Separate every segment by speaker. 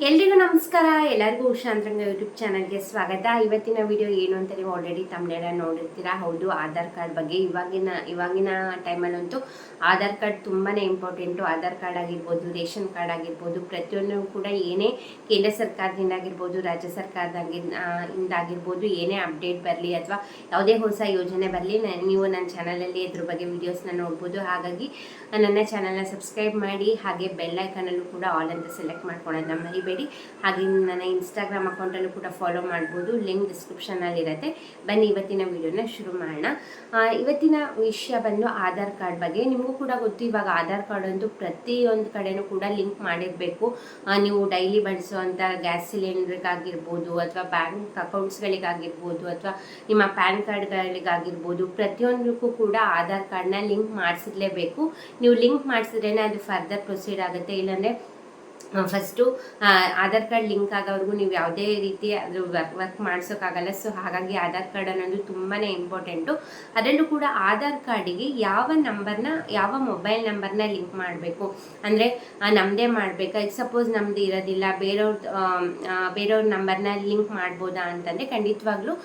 Speaker 1: ಎಲ್ರಿಗೂ ನಮಸ್ಕಾರ. ಎಲ್ಲರಿಗೂ ಉಷಾಂತರಂಗ ಯೂಟ್ಯೂಬ್ ಚಾನಲ್ಗೆ ಸ್ವಾಗತ. ಇವತ್ತಿನ ವಿಡಿಯೋ ಏನು ಅಂತ ನೀವು ಆಲ್ರೆಡಿ ತಮ್ಮನೆಲ್ಲ ನೋಡಿರ್ತೀರಾ. ಹೌದು, ಆಧಾರ್ ಕಾರ್ಡ್ ಬಗ್ಗೆ. ಇವಾಗಿನ ಟೈಮಲ್ಲಂತೂ ಆಧಾರ್ ಕಾರ್ಡ್ ತುಂಬಾ ಇಂಪಾರ್ಟೆಂಟು. ಆಧಾರ್ ಕಾರ್ಡ್ ಆಗಿರ್ಬೋದು, ರೇಷನ್ ಕಾರ್ಡ್ ಆಗಿರ್ಬೋದು, ಪ್ರತಿಯೊಂದು ಕೂಡ ಏನೇ ಕೇಂದ್ರ ಸರ್ಕಾರದಿಂದ ಆಗಿರ್ಬೋದು, ರಾಜ್ಯ ಸರ್ಕಾರದಾಗಿಂದಾಗಿರ್ಬೋದು, ಏನೇ ಅಪ್ಡೇಟ್ ಬರಲಿ ಅಥವಾ ಯಾವುದೇ ಹೊಸ ಯೋಜನೆ ಬರಲಿ, ನೀವು ನನ್ನ ಚಾನಲಲ್ಲಿ ಇದ್ರ ಬಗ್ಗೆ ವೀಡಿಯೋಸ್ನ ನೋಡ್ಬೋದು. ಹಾಗಾಗಿ ನನ್ನ ಚಾನಲ್ನ ಸಬ್ಸ್ಕ್ರೈಬ್ ಮಾಡಿ, ಹಾಗೆ ಬೆಲ್ ಐಕನಲ್ಲೂ ಕೂಡ ಆಲ್ ಅಂತ ಸೆಲೆಕ್ಟ್ ಮಾಡ್ಕೊಳ್ಳೋದನ್ನ ಮರಿಬೇಡಿ. ಹಾಗೆ ನನ್ನ ಇನ್ಸ್ಟಾಗ್ರಾಮ್ ಅಕೌಂಟಲ್ಲೂ ಕೂಡ ಫಾಲೋ ಮಾಡ್ಬೋದು, ಲಿಂಕ್ ಡಿಸ್ಕ್ರಿಪ್ಷನಲ್ಲಿ ಇರುತ್ತೆ. ಬನ್ನಿ ಇವತ್ತಿನ ವಿಡಿಯೋನ ಶುರು ಮಾಡೋಣ. ಇವತ್ತಿನ ವಿಷಯ ಬಂದು ಆಧಾರ್ ಕಾರ್ಡ್ ಬಗ್ಗೆ. ನಿಮಗೂ ಕೂಡ ಗೊತ್ತು, ಇವಾಗ ಆಧಾರ್ ಕಾರ್ಡ್ ಅಂತೂ ಪ್ರತಿಯೊಂದು ಕಡೆನೂ ಕೂಡ ಲಿಂಕ್ ಮಾಡಿರಬೇಕು. ನೀವು ಡೈಲಿ ಬಳಸುವಂಥ ಗ್ಯಾಸ್ ಸಿಲಿಂಡ್ರಿಗಾಗಿರ್ಬೋದು, ಅಥವಾ ಬ್ಯಾಂಕ್ ಅಕೌಂಟ್ಸ್ಗಳಿಗಾಗಿರ್ಬೋದು, ಅಥವಾ ನಿಮ್ಮ ಪ್ಯಾನ್ ಕಾರ್ಡ್ಗಳಿಗಾಗಿರ್ಬೋದು, ಪ್ರತಿಯೊಂದಕ್ಕೂ ಕೂಡ ಆಧಾರ್ ಕಾರ್ಡ್ನ ಲಿಂಕ್ ಮಾಡಿಸಿರ್ಲೇಬೇಕು. ನೀವು ಲಿಂಕ್ ಮಾಡಿಸಿದ್ರೇ ಅದು ಫರ್ದರ್ ಪ್ರೊಸೀಡ್ ಆಗುತ್ತೆ. ಇಲ್ಲಾಂದರೆ ಫಸ್ಟು ಆಧಾರ್ ಕಾರ್ಡ್ ಲಿಂಕ್ ಆಗೋವರೆಗೂ ನೀವು ಯಾವುದೇ ರೀತಿ ಅದ್ರ ವರ್ಕ್ ಮಾಡಿಸೋಕ್ಕಾಗಲ್ಲ. ಸೊ ಹಾಗಾಗಿ ಆಧಾರ್ ಕಾರ್ಡ್ ಅನ್ನೋದು ತುಂಬಾ ಇಂಪಾರ್ಟೆಂಟು. ಅದರಲ್ಲೂ ಕೂಡ ಆಧಾರ್ ಕಾರ್ಡಿಗೆ ಯಾವ ಮೊಬೈಲ್ ನಂಬರ್ನ ಲಿಂಕ್ ಮಾಡಬೇಕು ಅಂದರೆ ನಮ್ಮದೇ ಮಾಡಬೇಕಾ? ಈಗ ಸಪೋಸ್ ನಮ್ಮದು ಇರೋದಿಲ್ಲ, ಬೇರೆಯವ್ರ ನಂಬರ್ನ ಲಿಂಕ್ ಮಾಡ್ಬೋದಾ ಅಂತಂದರೆ ಖಂಡಿತವಾಗ್ಲೂ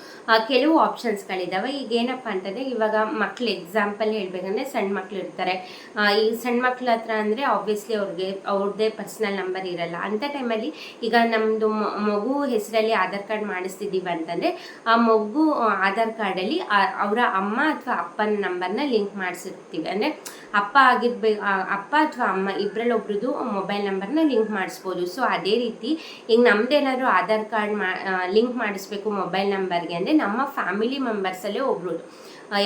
Speaker 1: ಕೆಲವು ಆಪ್ಷನ್ಸ್ಗಳಿದ್ದಾವೆ. ಈಗ ಏನಪ್ಪ ಅಂತಂದರೆ, ಇವಾಗ ಮಕ್ಳು ಎಕ್ಸಾಂಪಲ್ ಹೇಳಬೇಕಂದ್ರೆ ಸಣ್ಣ ಮಕ್ಳು ಇರ್ತಾರೆ. ಈ ಸಣ್ಣ ಮಕ್ಳ ಹತ್ರ ಅಂದರೆ ಆಬ್ವಿಯಸ್ಲಿ ಅವ್ರದ್ದೇ ಪರ್ಸ್ನಲ್ ನಂಬರ್ ಇರಲ್ಲ. ಅಂಥ ಟೈಮಲ್ಲಿ ಈಗ ನಮ್ಮದು ಮಗು ಹೆಸರಲ್ಲಿ ಆಧಾರ್ ಕಾರ್ಡ್ ಮಾಡಿಸ್ತಿದ್ದೀವಿ ಅಂತಂದರೆ ಆ ಮಗು ಆಧಾರ್ ಕಾರ್ಡಲ್ಲಿ ಅವರ ಅಮ್ಮ ಅಥವಾ ಅಪ್ಪನ ನಂಬರ್ನ ಲಿಂಕ್ ಮಾಡಿಸಿರ್ತೀವಿ. ಅಂದರೆ ಅಪ್ಪ ಅಥವಾ ಅಮ್ಮ ಇಬ್ಬರಲ್ಲಿ ಒಬ್ರದ್ದು ಮೊಬೈಲ್ ನಂಬರ್ನ ಲಿಂಕ್ ಮಾಡಿಸ್ಬೋದು. ಸೊ ಅದೇ ರೀತಿ ಈಗ ನಮ್ದೇನಾದ್ರು ಆಧಾರ್ ಕಾರ್ಡ್ ಲಿಂಕ್ ಮಾಡಿಸ್ಬೇಕು ಮೊಬೈಲ್ ನಂಬರ್ಗೆ ಅಂದರೆ ನಮ್ಮ ಫ್ಯಾಮಿಲಿ ಮೆಂಬರ್ಸಲ್ಲೇ ಒಬ್ರದ್ದು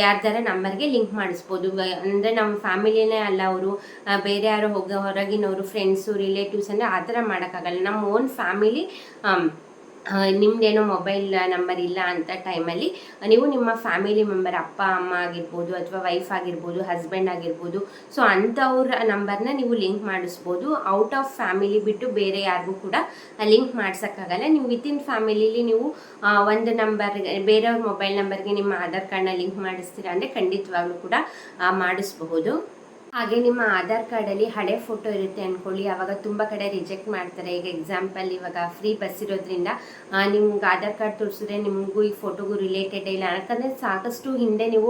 Speaker 1: ಯಾರ್ದಾರ ನಂಬರ್ಗೆ ಲಿಂಕ್ ಮಾಡಿಸ್ಬೋದು. ಅಂದರೆ ನಮ್ಮ ಫ್ಯಾಮಿಲಿನೇ ಅಲ್ಲ, ಅವರು ಬೇರೆ ಯಾರೋ ಹೊರಗಿನವರು, ಫ್ರೆಂಡ್ಸು, ರಿಲೇಟಿವ್ಸ್ ಅಂದರೆ ಆ ಥರ ಮಾಡೋಕ್ಕಾಗಲ್ಲ. ನಮ್ಮ ಓನ್ ಫ್ಯಾಮಿಲಿ ನಿಮ್ಮದೇನೋ ಮೊಬೈಲ್ ನಂಬರ್ ಇಲ್ಲ ಅಂತ ಟೈಮಲ್ಲಿ ನೀವು ನಿಮ್ಮ ಫ್ಯಾಮಿಲಿ ಮೆಂಬರ್ ಅಪ್ಪ ಅಮ್ಮ ಆಗಿರ್ಬೋದು, ಅಥವಾ ವೈಫ್ ಆಗಿರ್ಬೋದು, ಹಸ್ಬೆಂಡ್ ಆಗಿರ್ಬೋದು, ಸೊ ಅಂಥವ್ರ ನಂಬರ್ನ ನೀವು ಲಿಂಕ್ ಮಾಡಿಸ್ಬೋದು. ಔಟ್ ಆಫ್ ಫ್ಯಾಮಿಲಿ ಬಿಟ್ಟು ಬೇರೆ ಯಾರಿಗೂ ಕೂಡ ಲಿಂಕ್ ಮಾಡ್ಸೋಕ್ಕಾಗಲ್ಲ. ನೀವು ವಿತಿನ್ ಫ್ಯಾಮಿಲಿಲಿ ನೀವು ಒಂದು ಬೇರೆಯವ್ರ ಮೊಬೈಲ್ ನಂಬರ್ಗೆ ನಿಮ್ಮ ಆಧಾರ್ ಕಾರ್ಡ್ನ ಲಿಂಕ್ ಮಾಡಿಸ್ತೀರಾ ಅಂದರೆ ಖಂಡಿತವಾಗ್ಲೂ ಕೂಡ ಮಾಡಿಸ್ಬಹುದು. ಹಾಗೆ ನಿಮ್ಮ ಆಧಾರ್ ಕಾರ್ಡಲ್ಲಿ ಹಳೆ ಫೋಟೋ ಇರುತ್ತೆ ಅಂದ್ಕೊಳ್ಳಿ, ಆವಾಗ ತುಂಬ ಕಡೆ ರಿಜೆಕ್ಟ್ ಮಾಡ್ತಾರೆ. ಈಗ ಎಕ್ಸಾಂಪಲ್, ಇವಾಗ ಫ್ರೀ ಬಸ್ ಇರೋದ್ರಿಂದ ನಿಮ್ಗೆ ಆಧಾರ್ ಕಾರ್ಡ್ ತೋರಿಸಿದ್ರೆ ನಿಮಗೂ ಈ ಫೋಟೋಗೂ ರಿಲೇಟೆಡ್ ಇಲ್ಲ. ಯಾಕಂದರೆ ಸಾಕಷ್ಟು ಹಿಂದೆ ನೀವು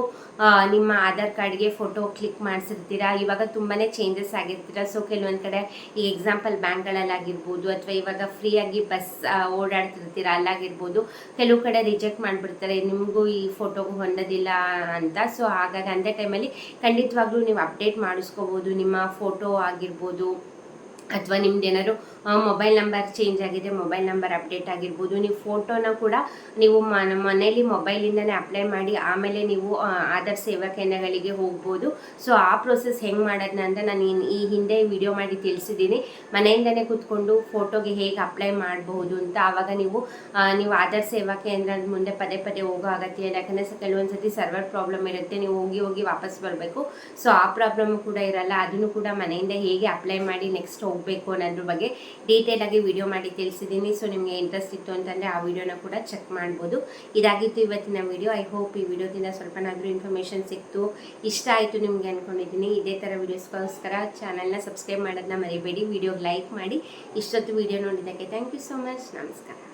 Speaker 1: ನಿಮ್ಮ ಆಧಾರ್ ಕಾರ್ಡ್ಗೆ ಫೋಟೋ ಕ್ಲಿಕ್ ಮಾಡಿಸಿರ್ತೀರಾ. ಇವಾಗ ತುಂಬಾ ಚೇಂಜಸ್ ಆಗಿರ್ತೀರ. ಸೊ ಕೆಲವೊಂದು ಕಡೆ ಈ ಎಕ್ಸಾಂಪಲ್ ಬ್ಯಾಂಕ್ಗಳಲ್ಲಾಗಿರ್ಬೋದು, ಅಥವಾ ಇವಾಗ ಫ್ರೀಯಾಗಿ ಬಸ್ ಓಡಾಡ್ತಿರ್ತೀರ ಅಲ್ಲಾಗಿರ್ಬೋದು, ಕೆಲವು ಕಡೆ ರಿಜೆಕ್ಟ್ ಮಾಡಿಬಿಡ್ತಾರೆ, ನಿಮಗೂ ಈ ಫೋಟೋಗೂ ಹೊಂದೋದಿಲ್ಲ ಅಂತ. ಸೊ ಹಾಗಾಗಿ ಅಂಥ ಟೈಮಲ್ಲಿ ಖಂಡಿತವಾಗ್ಲೂ ನೀವು ಅಪ್ಡೇಟ್ ಮಾಡಿಸ್ಕೋಬೋದು. ನಿಮ್ಮ ಫೋಟೋ ಆಗಿರ್ಬೋದು, ಅಥವಾ ನಿಮ್ದೇನಾದ್ರು ಮೊಬೈಲ್ ನಂಬರ್ ಚೇಂಜ್ ಆಗಿದೆ, ಮೊಬೈಲ್ ನಂಬರ್ ಅಪ್ಡೇಟ್ ಆಗಿರ್ಬೋದು. ನೀವು ಫೋಟೋನ ಕೂಡ ನೀವು ಮನೇಲಿ ಮೊಬೈಲಿಂದನೇ ಅಪ್ಲೈ ಮಾಡಿ ಆಮೇಲೆ ನೀವು ಆಧಾರ್ ಸೇವಾ ಕೇಂದ್ರಗಳಿಗೆ ಹೋಗ್ಬೋದು. ಸೊ ಆ ಪ್ರೊಸೆಸ್ ಹೆಂಗೆ ಮಾಡೋದನ್ನ ಅಂತ ನಾನು ಈ ಹಿಂದೆ ವಿಡಿಯೋ ಮಾಡಿ ತಿಳಿಸಿದ್ದೀನಿ. ಮನೆಯಿಂದನೇ ಕೂತ್ಕೊಂಡು ಫೋಟೋಗೆ ಹೇಗೆ ಅಪ್ಲೈ ಮಾಡಬಹುದು ಅಂತ. ಆವಾಗ ನೀವು ಆಧಾರ್ ಸೇವಾ ಕೇಂದ್ರದ ಮುಂದೆ ಪದೇ ಹೋಗೋ ಅಗತ್ಯ ಇಲ್ಲ. ಯಾಕಂದರೆ ಕೆಲವೊಂದು ಸತಿ ಸರ್ವರ್ ಪ್ರಾಬ್ಲಮ್ ಇರುತ್ತೆ, ನೀವು ಹೋಗಿ ವಾಪಸ್ ಬರಬೇಕು. ಸೊ ಆ ಪ್ರಾಬ್ಲಮ್ ಕೂಡ ಇರಲ್ಲ. ಅದನ್ನು ಕೂಡ ಮನೆಯಿಂದ ಹೇಗೆ ಅಪ್ಲೈ ಮಾಡಿ ನೆಕ್ಸ್ಟ್ ಹೋಗಬೇಕು ಅನ್ನೋದ್ರ ಬಗ್ಗೆ ಡೀಟೇಲ್ ಆಗಿ ವಿಡಿಯೋ ಮಾಡಿ ತಿಳಿಸಿದ್ದೀನಿ. ಸೊ ನಿಮಗೆ ಇಂಟ್ರೆಸ್ಟ್ ಇತ್ತು ಅಂತಂದರೆ ಆ ವಿಡಿಯೋನ ಕೂಡ ಚೆಕ್ ಮಾಡ್ಬೋದು. ಇದಾಗಿತ್ತು ಇವತ್ತಿನ ವಿಡಿಯೋ. ಐ ಹೋಪ್ ಈ ವಿಡಿಯೋದಿಂದ ಸ್ವಲ್ಪನಾದರೂ ಇನ್ಫಾರ್ಮೇಷನ್ ಸಿಕ್ತು, ಇಷ್ಟ ಆಯಿತು ನಿಮಗೆ ಅಂದ್ಕೊಂಡಿದ್ದೀನಿ. ಇದೇ ಥರ ವೀಡಿಯೋಸ್ಗೋಸ್ಕರ ಚಾನಲ್ನ ಸಬ್ಸ್ಕ್ರೈಬ್ ಮಾಡೋದನ್ನ ಮರಿಬೇಡಿ. ವಿಡಿಯೋಗೆ ಲೈಕ್ ಮಾಡಿ. ಇಷ್ಟೊತ್ತು ವಿಡಿಯೋ ನೋಡಿದ್ದಕ್ಕೆ ಥ್ಯಾಂಕ್ ಯು ಸೋ ಮಚ್. ನಮಸ್ಕಾರ.